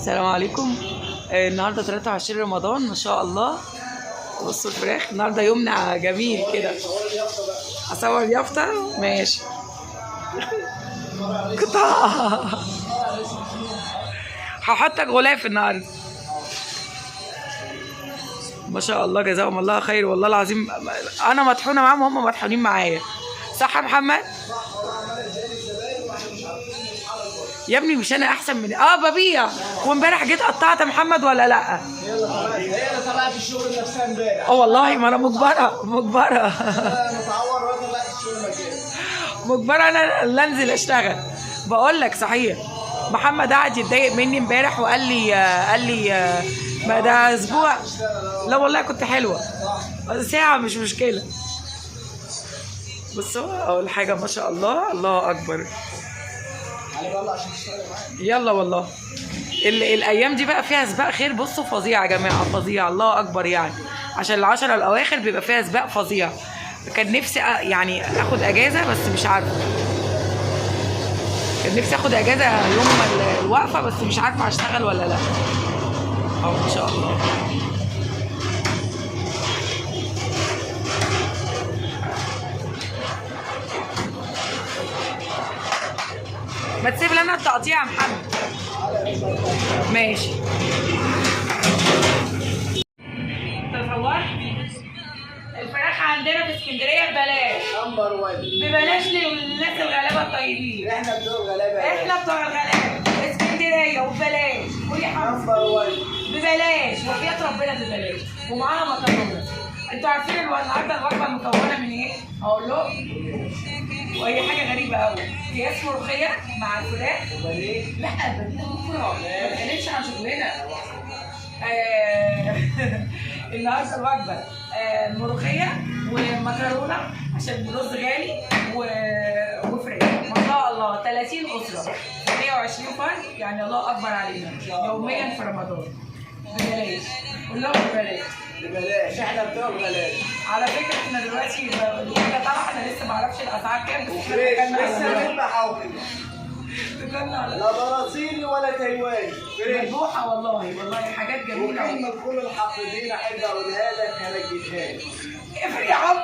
السلام عليكم. النهارده 23 رمضان ما شاء الله. بصوا الفراخ النهارده يومنا جميل كده. اصور يافطه ماشي. قطع هحطك غلاف النهارده. ما شاء الله جزاهم الله خير والله العظيم. انا مطحونه معاهم وهم مطحونين معايا. صح يا محمد؟ يا ابني مش انا احسن من ببيع. وامبارح جيت قطعت محمد ولا لا؟ هي اللي طلعت الشغل نفسها امبارح. والله ما انا مجبره انا متعور وانا طلعت الشغل مكاني. مجبره انا اللي انزل اشتغل. بقول لك صحيح محمد قعد يتضايق مني امبارح وقال لي ما ده اسبوع. لا والله كنت حلوه ساعه مش مشكله. بصوا اول حاجه ما شاء الله الله اكبر. يلا والله الايام دي بقى فيها سباق خير. بصوا فظيع يا جماعه فظيع الله اكبر يعني. عشان العشرة الاواخر بيبقى فيها سباق فظيع. كان نفسي يعني اخد اجازه بس مش عارفه. كان نفسي اخد اجازه يوم الوقفه بس مش عارفه هشتغل ولا لا. ما شاء الله. ما تسيب لنا التقطيع يا محمد. ماشي. تصورت الفراخ عندنا في اسكندريه ببلاش. نمبر 1 ببلاش للناس الغلابه الطيبين. احنا بتوع الغلابه. احنا بتوع الغلابه اسكندريه وببلاش. قولي حمزه. نمبر 1 ببلاش وحياة ربنا ببلاش. ومعاها مكرونه. انتوا عارفين النهارده الوجبه مكونه من ايه؟ اقول لهم. وهي حاجه غريبه قوي. اكياس ملوخيه مع الفراخ. لا البانيه بكره ما تقللش عن شغلنا. النهارده الوجبه ملوخيه ومكرونه عشان الرز غالي وفراخ. ما شاء الله 30 اسره 120 فرد يعني الله اكبر علينا يوميا في رمضان. ببلاش. قول لهم ببلاش. ببلاش احنا بتوع الغلابه. على فكره احنا دلوقتي الوجبه طبعا انا لسه ما اعرفش الاسعار كام بس احنا لسه بنبقى لا برازيلي ولا تايواني. مذبوحه والله والله حاجات جميله. وكلمه كل الحافظين احب اقولها لك هنجيتها لك. افرق يا عم.